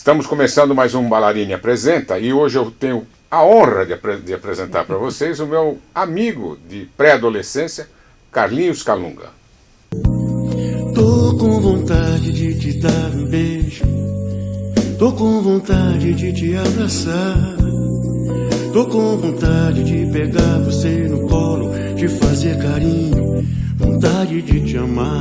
Estamos começando mais um Ballarini Apresenta e hoje eu tenho a honra de apresentar para vocês o meu amigo de pré-adolescência, Carlinhos Calunga. Tô com vontade de te dar um beijo, tô com vontade de te abraçar, tô com vontade de pegar você no colo, de fazer carinho, vontade de te amar.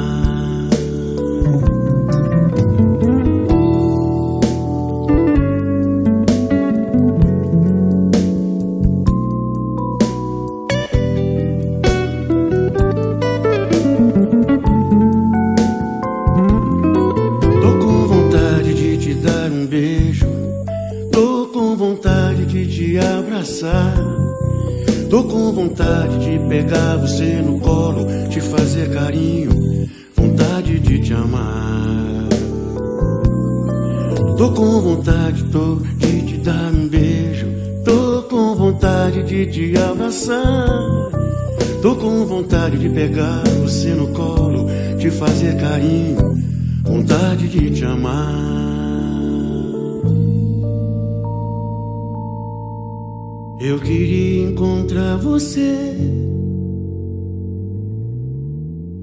Tô com vontade de pegar você no colo, te fazer carinho, vontade de te amar. Tô com vontade de te dar um beijo, tô com vontade de te abraçar, tô com vontade de pegar você no colo, te fazer carinho, vontade de te amar. Eu queria encontrar você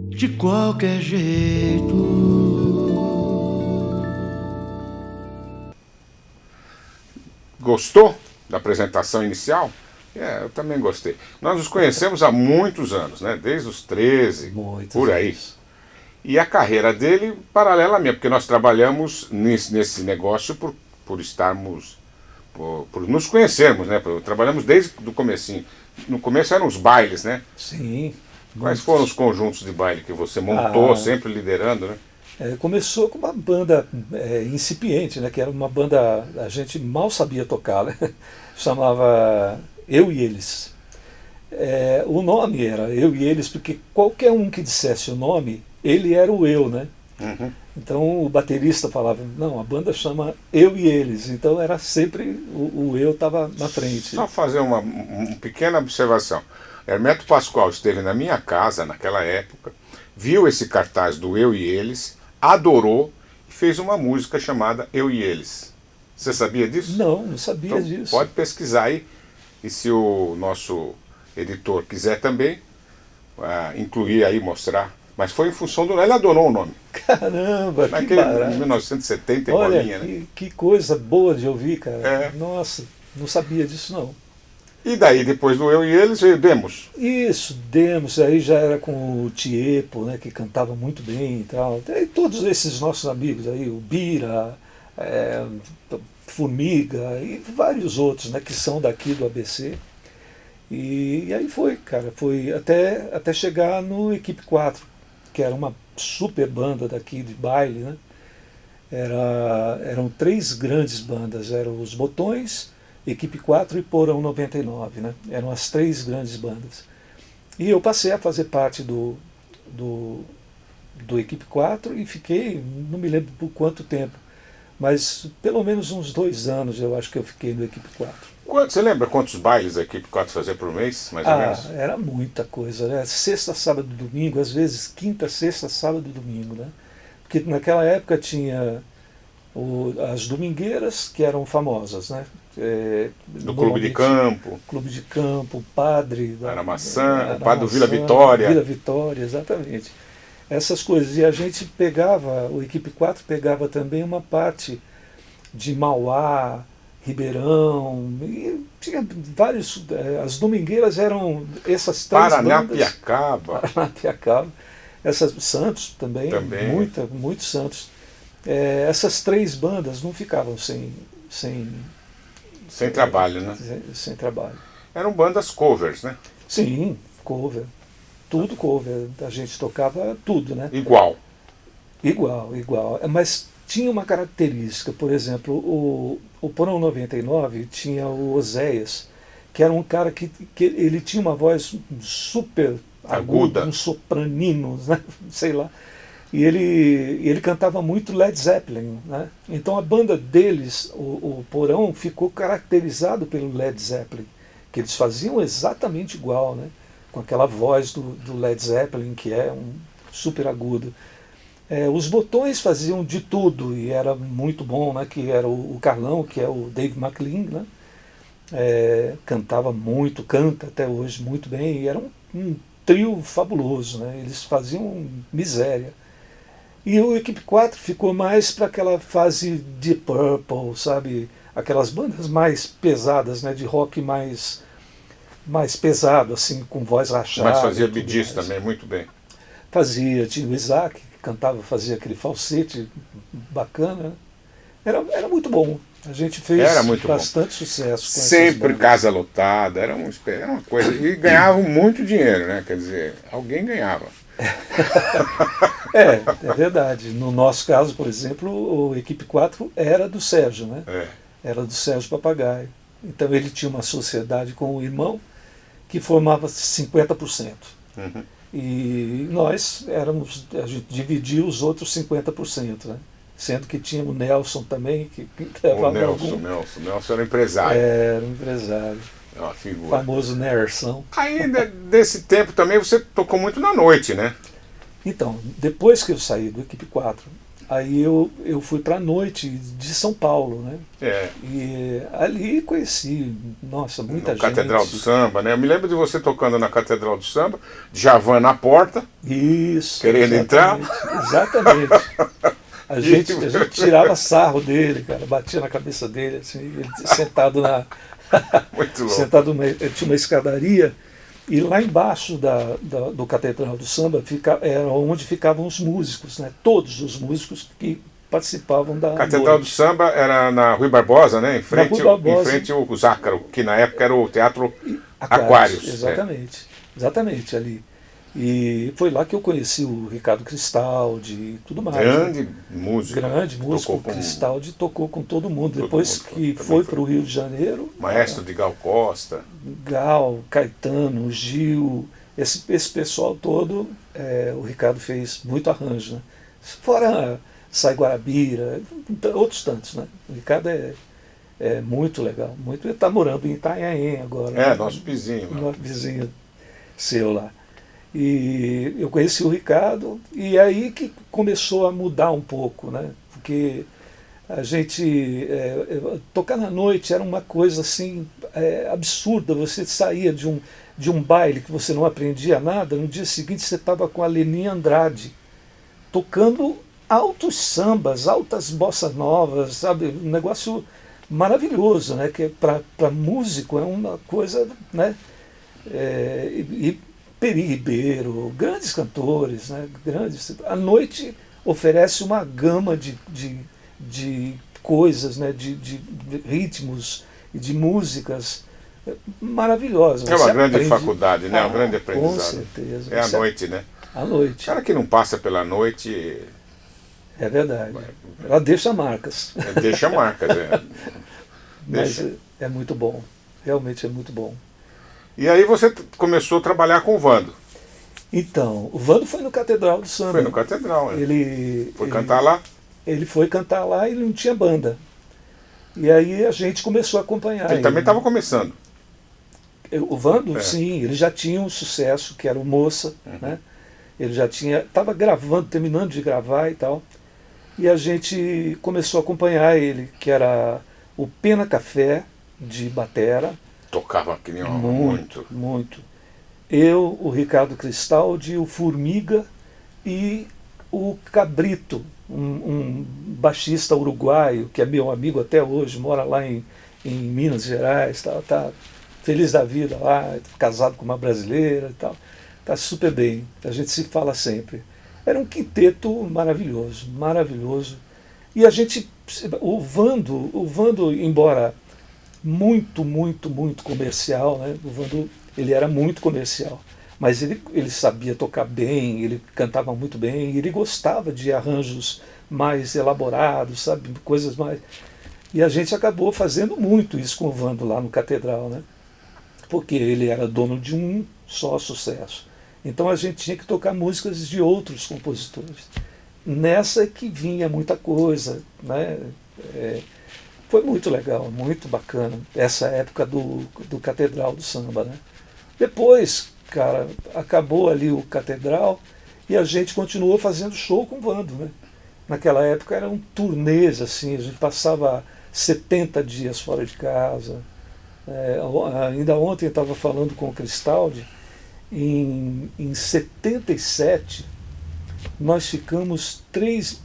de qualquer jeito. Gostou da apresentação inicial? Eu também gostei. Nós nos conhecemos há muitos anos, né? Desde os 13, por aí. Anos. E a carreira dele paralela à minha, porque nós trabalhamos nesse negócio por estarmos... Por nos conhecermos, né? Trabalhamos desde o comecinho. No começo eram os bailes, né? Sim. Quais foram os conjuntos de baile que você montou, sempre liderando, né? Começou com uma banda incipiente, né? Que era uma banda, a gente mal sabia tocar, né? Chamava Eu e Eles. O nome era Eu e Eles porque qualquer um que dissesse o nome, ele era o eu, né? Uhum. Então o baterista falava, não, a banda chama Eu e Eles, então era sempre o eu estava na frente. Só fazer uma pequena observação. Hermeto Pascoal esteve na minha casa naquela época, viu esse cartaz do Eu e Eles, adorou e fez uma música chamada Eu e Eles. Você sabia disso? Não sabia então, disso. Pode pesquisar aí, e se o nosso editor quiser também, incluir aí, mostrar. Mas foi em função do... Ele adorou o nome. Caramba, que naquele, barato. Em 1970, Olha, bolinha, né? que coisa boa de ouvir, cara. É. Nossa, não sabia disso não. E daí, depois do Eu e Eles, veio Demos. Isso, Demos, aí já era com o Tiepo, né, que cantava muito bem e tal. E todos esses nossos amigos aí, o Bira, Formiga e vários outros, né, que são daqui do ABC. E aí foi, cara, foi até chegar no Equipe 4, que era uma super banda daqui de baile, né? Eram três grandes bandas, eram os Botões, Equipe 4 e Porão 99, né? Eram as três grandes bandas. E eu passei a fazer parte do Equipe 4 e fiquei, não me lembro por quanto tempo, mas pelo menos uns 2 anos eu acho que eu fiquei no Equipe 4. Você lembra quantos bailes a Equipe 4 fazia por mês, mais ou menos? Era muita coisa, né? Sexta, sábado e domingo, às vezes quinta, sexta, sábado e domingo, né? Porque naquela época tinha as domingueiras, que eram famosas, né? Do Clube de Campo. Clube de Campo, o Padre... Aramaçã, o Padre do Vila Vitória. Vila Vitória, exatamente. Essas coisas. E a gente pegava, o Equipe 4 pegava também uma parte de Mauá, Ribeirão, e tinha vários. As domingueiras eram essas três bandas. Paranapiacaba. Santos também. Muitos Santos. Essas três bandas não ficavam sem trabalho, né? Sem trabalho. Eram bandas covers, né? Sim, cover. Tudo cover. A gente tocava tudo, né? Igual. Mas tinha uma característica, por exemplo, o Porão 99 tinha o Oséias, que era um cara que ele tinha uma voz super aguda, um sopranino, né? Sei lá. E ele cantava muito Led Zeppelin, né? Então a banda deles, o Porão, ficou caracterizado pelo Led Zeppelin, que eles faziam exatamente igual, né? Com aquela voz do Led Zeppelin, que é super aguda. Os Botões faziam de tudo e era muito bom, né? Que era o Carlão, que é o Dave McLean, né? Cantava muito, canta até hoje muito bem, e era um trio fabuloso, né? Eles faziam miséria. E o Equipe 4 ficou mais para aquela fase de Purple, sabe? Aquelas bandas mais pesadas, né? De rock mais pesado, assim, com voz rachada. Mas fazia Bee Gees também, muito bem. Fazia, tinha o Isaac, que cantava, fazia aquele falsete bacana. Era muito bom. A gente fez bastante sucesso com sempre casa lotada, era uma coisa. E ganhavam muito dinheiro, né? Quer dizer, alguém ganhava. É verdade. No nosso caso, por exemplo, o Equipe 4 era do Sérgio, né? Era do Sérgio Papagaio. Então ele tinha uma sociedade com o irmão que formava 50%. Uhum. E nós a gente dividia os outros 50%, né? Sendo que tinha o Nelson também, que levava Nelson era empresário. Era um empresário. Uma figura. O famoso Nersão. Ainda desse tempo também você tocou muito na noite, né? Então, depois que eu saí do Equipe 4, aí eu fui para a noite de São Paulo, né? E ali conheci, nossa, muita gente. Catedral do Samba, né? Eu me lembro de você tocando na Catedral do Samba, Djavan na porta. Isso. Querendo entrar. Exatamente. A gente tirava sarro dele, cara, batia na cabeça dele, assim, ele sentado Muito louco. sentado tinha uma escadaria, e lá embaixo do Catedral do Samba era onde ficavam os músicos, né? Todos os músicos que participavam da Catedral do Samba era na Rui Barbosa, né? Em frente ao Zácaro, que na época era o Teatro Aquários. Exatamente, ali. E foi lá que eu conheci o Ricardo Cristaldi e tudo mais. Grande músico. O Cristaldi tocou com todo mundo. Depois que foi para o Rio de Janeiro... Maestro de Gal Costa. Gal, Caetano, Gil, esse pessoal todo, o Ricardo fez muito arranjo, né? Fora Sai Guarabira, outros tantos, né? O Ricardo é muito legal. Ele está morando em Itanhaém agora. Né? Nosso vizinho. Nosso vizinho seu lá. E eu conheci o Ricardo, e aí que começou a mudar um pouco, né? Porque a gente tocar na noite era uma coisa assim absurda. Você saía de um baile que você não aprendia nada, no dia seguinte você estava com a Leni Andrade tocando altos sambas, altas bossas novas, sabe? Um negócio maravilhoso, né? Que para músico é uma coisa, né? Peri Ribeiro, grandes cantores, né? A noite oferece uma gama de coisas, né? de ritmos e de músicas maravilhosas. É uma grande faculdade, né? Um grande aprendizado. Com certeza. É a noite, né? A noite. O cara que não passa pela noite... É verdade. Ela deixa marcas. Deixa marcas, Mas é muito bom. Realmente é muito bom. E aí você começou a trabalhar com o Vando. Então, o Vando foi no Catedral do Samba. Foi no Catedral, né? Ele cantar lá? Ele foi cantar lá e ele não tinha banda. E aí a gente começou a acompanhar ele. Também estava começando. O Vando, sim, ele já tinha um sucesso, que era o Moça, né? Ele já estava gravando, terminando de gravar e tal. E a gente começou a acompanhar ele, que era o Pena Café, de batera. Tocava que nem muito. Eu, o Ricardo Cristaldi, o Formiga e o Cabrito, um baixista uruguaio, que é meu amigo até hoje, mora lá em Minas Gerais, tá feliz da vida lá, casado com uma brasileira e tal. Tá super bem, a gente se fala sempre. Era um quinteto maravilhoso. E o Vando, embora muito comercial, né? O Vando, ele era muito comercial, mas ele sabia tocar bem, ele cantava muito bem, ele gostava de arranjos mais elaborados, sabe, coisas mais... E a gente acabou fazendo muito isso com o Vando lá no Catedral, né? Porque ele era dono de um só sucesso. Então a gente tinha que tocar músicas de outros compositores. Nessa que vinha muita coisa, né? Foi muito legal, muito bacana, essa época do Catedral do Samba, né? Depois, cara, acabou ali o Catedral E a gente continuou fazendo show com o Vando, né? Naquela época eram turnês, assim, a gente passava 70 dias fora de casa. Ainda ontem eu estava falando com o Cristaldi, em 77 nós ficamos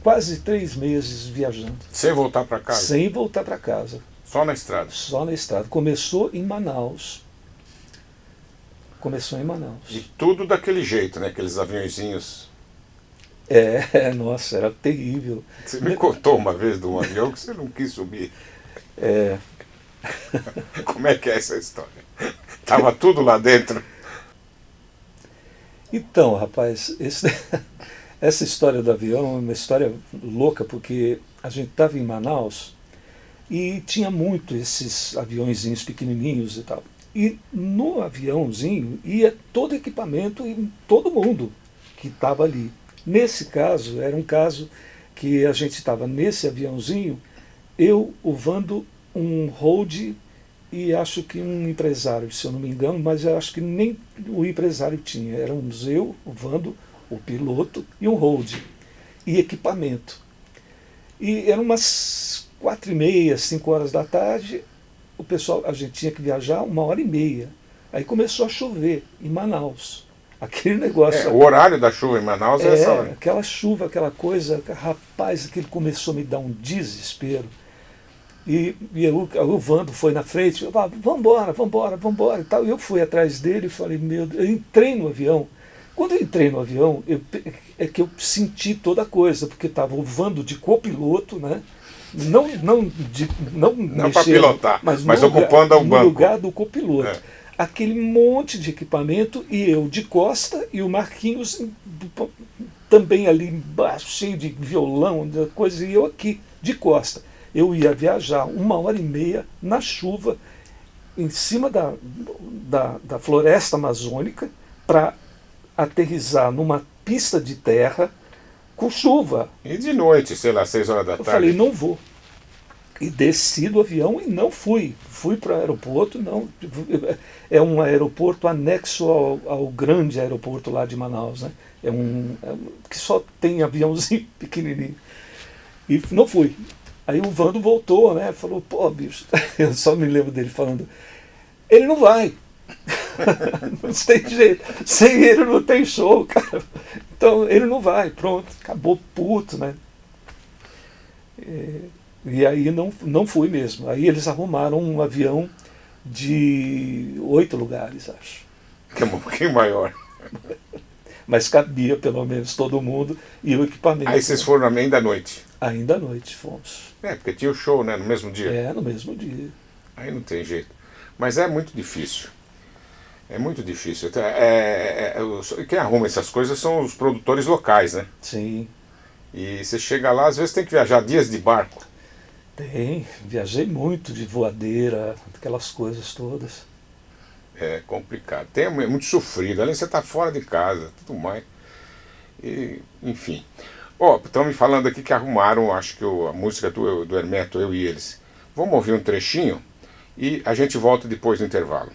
quase 3 meses viajando. Sem voltar para casa? Sem voltar para casa. Só na estrada? Só na estrada. Começou em Manaus. E tudo daquele jeito, né? Aqueles aviãozinhos. Nossa, era terrível. Você me contou uma vez de um avião que você não quis subir. Como é que é essa história? Tava tudo lá dentro. Então, rapaz, essa história do avião é uma história louca, porque a gente estava em Manaus e tinha muito esses aviãozinhos pequenininhos e tal. E no aviãozinho ia todo equipamento e todo mundo que estava ali. Nesse caso, era um caso que a gente estava nesse aviãozinho, eu, o Vando, um hold e acho que um empresário, se eu não me engano, mas eu acho que nem o empresário tinha. Éramos eu, o Vando, o piloto e um hold e equipamento. E eram umas 4h30, 5 horas da tarde, o pessoal, a gente tinha que viajar 1h30. Aí começou a chover em Manaus. Aquele negócio. O horário da chuva em Manaus é essa hora. Aquela chuva, aquela coisa, rapaz, aquilo começou a me dar um desespero. E o Vando foi na frente, vambora e tal. E eu fui atrás dele e falei, meu Deus, eu entrei no avião. Quando eu entrei no avião, é que eu senti toda a coisa, porque estava o Vando de copiloto, né? Não para pilotar, mas ocupando o banco. No lugar do copiloto. Aquele monte de equipamento e eu de costa e o Marquinhos também ali embaixo, cheio de violão, coisa, e eu aqui de costa. Eu ia viajar 1h30 na chuva, em cima da floresta amazônica, para aterrissar numa pista de terra com chuva. E de noite, sei lá, 6 horas da tarde. Eu falei, não vou. E desci do avião e não fui. Fui para o aeroporto, não. É um aeroporto anexo ao grande aeroporto lá de Manaus, né? Que só tem aviãozinho pequenininho. E não fui. Aí o Vando voltou, né? Falou, pô, bicho, eu só me lembro dele falando, ele não vai. Não tem jeito. Sem ele não tem show, cara. Então ele não vai, pronto, acabou puto, né? E aí não fui mesmo. Aí eles arrumaram um avião de 8 lugares, acho. Que é um pouquinho maior. Mas cabia pelo menos todo mundo e o equipamento. Aí vocês foram ainda à noite? Ainda à noite fomos. Porque tinha o show, né? No mesmo dia? No mesmo dia. Aí não tem jeito. Mas é muito difícil. É muito difícil. Quem arruma essas coisas são os produtores locais, né? Sim. E você chega lá, às vezes tem que viajar dias de barco. Viajei muito de voadeira, aquelas coisas todas. É complicado. É muito sofrido. Além de você estar fora de casa, tudo mais. Enfim. Estão me falando aqui que arrumaram, acho que a música do Hermeto, Eu e Eles. Vamos ouvir um trechinho e a gente volta depois do intervalo.